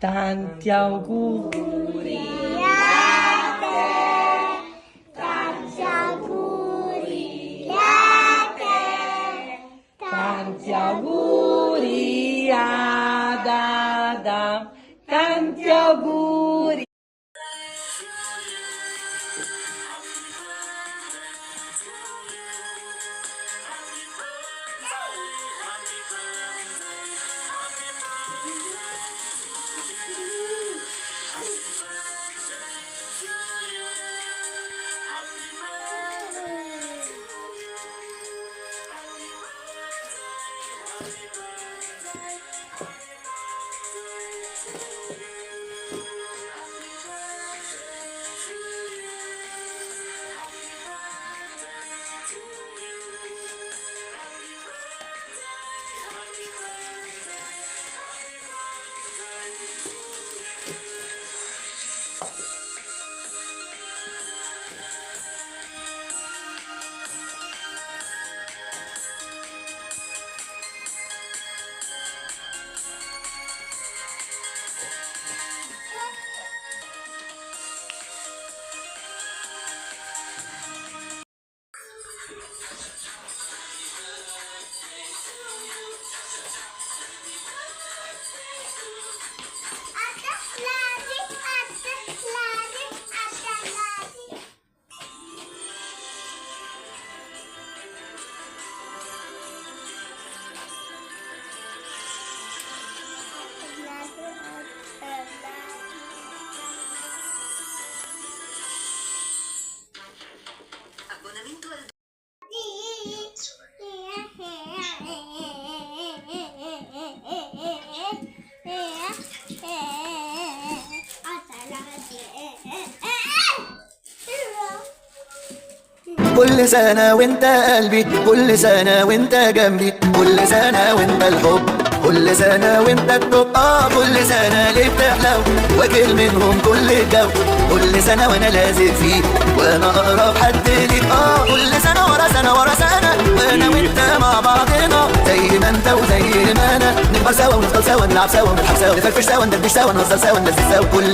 Tanti auguri a te, tanti auguri a te, tanti auguri ad Adam, tanti auguri. كل سنة وانت قلبي، كل سنة وانت جنبي، كل سنة وانت الحب، كل سنة وانت التوب. كل سنة ليه بتحلو واكل منهم كل الجو، كل سنة وانا لازق فيك وانا اقرب حد ليك. كل سنة ورا سنة ورا سنة وانا وانت مع بعضنا، زي ما انت وزي ما انا، نكبر سوا ونفضل سوا، نلعب سوا ونضحك سوا، نفرفش سوا ندردش سوا، نهزر سوا ننزل سوا. كل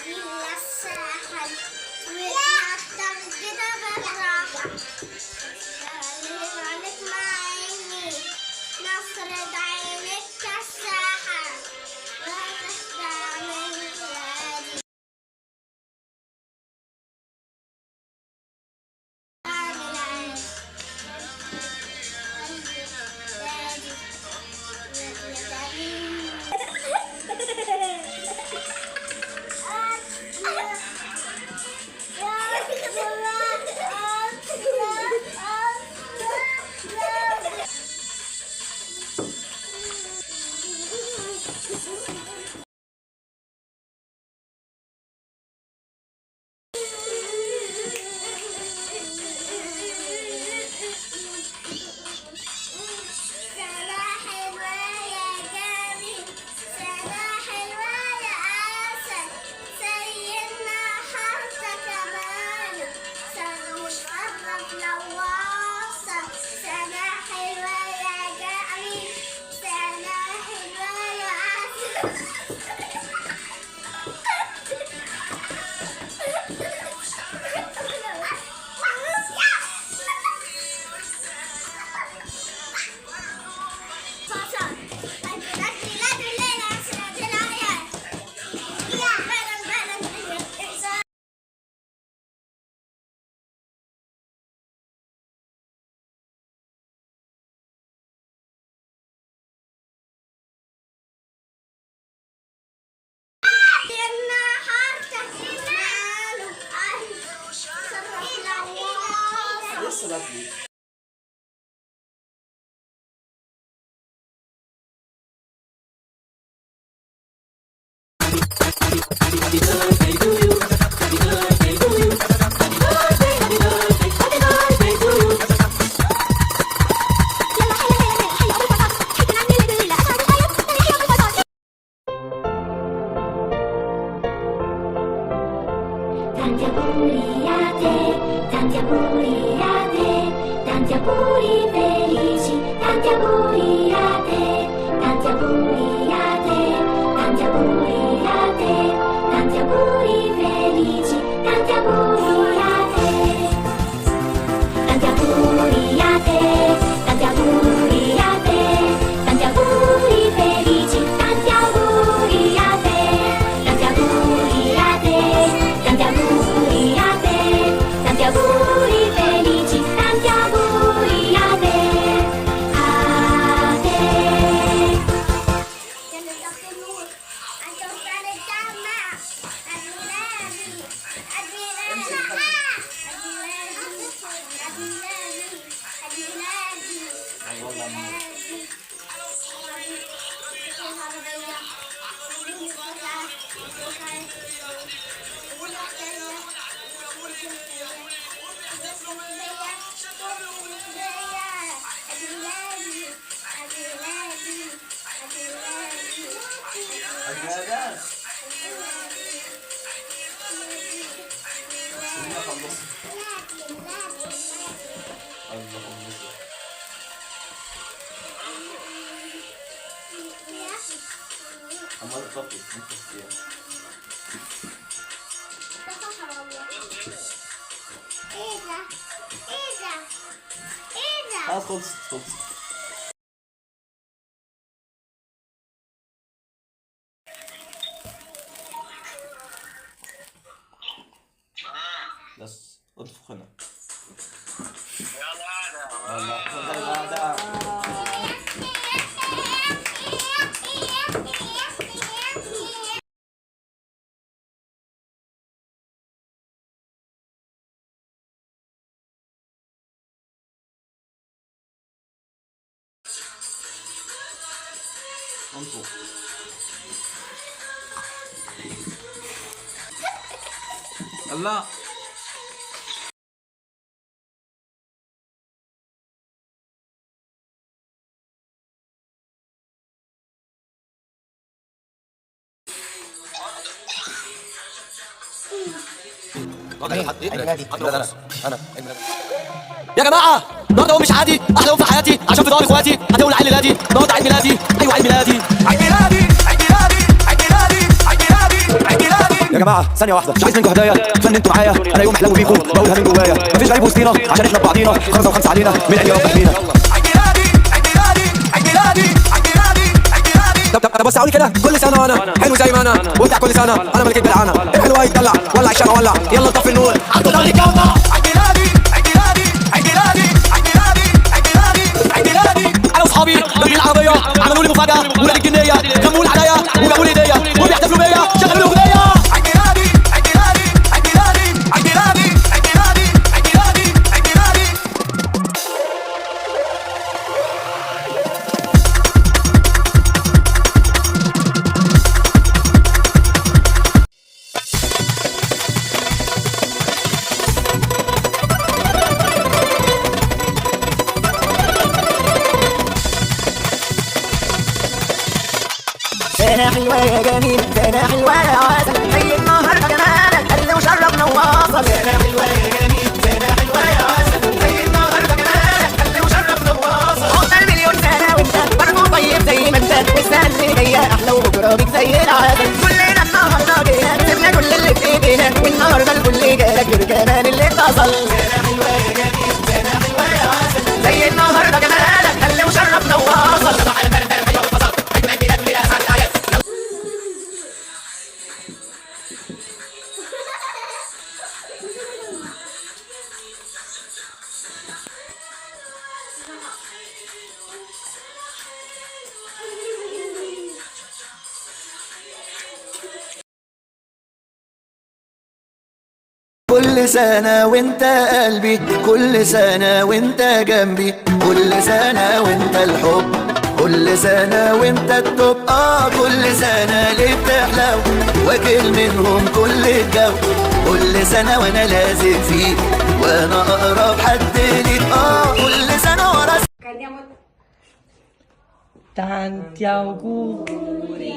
إلى الساحل ونحضر كده بالراحة عليك مع عيني نفرض عينك كالساحة لا تخدع من ولادي أعمل عين سنة حلوة يا جميل سنة حلوة يا أسد سيدنا حتى كمان سنة مشرف لو واصل سنة حلوة يا جميل سنة حلوة يا أسد لسه بدري. Tanti auguri a te, tanti auguri a te, tanti auguri felici, tanti auguri a te, tanti auguri a te, tanti auguri a te, tanti auguri felici, tanti auguri a te, tanti auguri a te, tanti auguri a te, tanti auguri felici, tanti auguri a te, tanti auguri a te. Tanti auguri a te, tanti auguri felici, tanti auguri a te, a te. الجهازات سيبنا خلص. الله خلص. عمال تطفي انت فيها. خلاص خلصت. بس اطفخ هنا. يلا خذ الغداء. انطق. الله عيد ميلادي انا يا جماعه النهارده يوم مش عادي، احلى يوم في حياتي عشان في دار اخواتي هتولع عيد ميلادي. النهارده عيد ميلادي، ايوه عيد ميلادي، عيد ميلادي، عيد ميلادي، عيد ميلادي، عيد ميلادي، عيد ميلادي. يا جماعه ثانيه واحده، مش عايز منكم هدايا، فن انتوا معايا، انا يوم احلو بيكم بقولها من جوايا، مفيش غريب وسطينا عشان احنا ببعضينا، خمسه وخمسه علينا من عيد يا رب فينا. عيد ميلادي، عيد ميلادي، عيد ميلادي، عيد ميلادي، عيد ميلادي. طب بص علي كده، كل سنه وانا حلو زي ما انا، وبتاع كل سنه انا ملك الجدعانه، الحلو هيتدلع، ولع الشمع ولع، يلا نطفي النور، عطوا ضهري كونا. عيد ميلادي، عيد ميلادي، عيد ميلادي، عيد ميلادي، عيد ميلادي، عيد ميلادي. انا واصحابي راكبين العربيه عملوا لي مفاجاه، ولاد الجنيه كموا العدايا وجابوا لي هديه وبيحتفلوا بيا، شغلوا لي اغنيه. عيد ميلادي، عيد ميلادي، عيد ميلادي، عيد ميلادي، عيد ميلادي، عيد ميلادي، عيد ميلادي. سنة حلوة يا جميل، سنة حلوة يا عسل، زي النهاردة جمالك اللي وشربنا وواصل. سنة حلوة يا جميل، سنة حلوة يا عسل، زي النهاردة جمالك اللي وشربنا وواصل. عقبال مليون سنة وانت برضه طيب زي ما انت، والسنة اللي جاية أحلى وبكرة بيك زي العسل. كلنا النهاردة جينا كسبنا كل اللي في ايدينا، والنهاردة الكل جالك غير كمان اللي اتصل. سنة حلوة يا جميل، سنة حلوة يا عسل، زي النهاردة جمالك اللي وشربنا وواصل. كل سنة وانت قلبي، كل سنة وانت جنبي، كل سنة وانت الحب، كل سنة وانت التوب. كل سنة ليه بتحلو، واكل منهم كل الجو، كل سنة وانا لازم فيك، وانا اقرب حد ليك. كل سنة ورا Tanti auguri.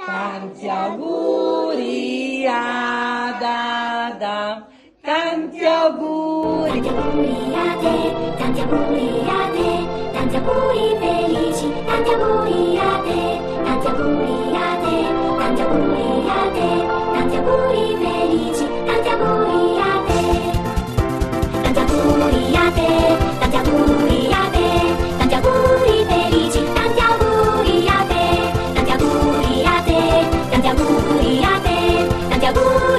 Tanti auguri ad Adam, tanti auguri. Tanti auguri a te, tanti auguri a te, tanti auguri felici, tanti auguri a te, tanti auguri a te, tanti auguri a te, tanti auguri felici, tanti auguri a te, tanti auguri a te, tanti auguri a te, tanti auguri felici, tanti auguri a te, tanti auguri a te, tanti auguri a te, tanti auguri.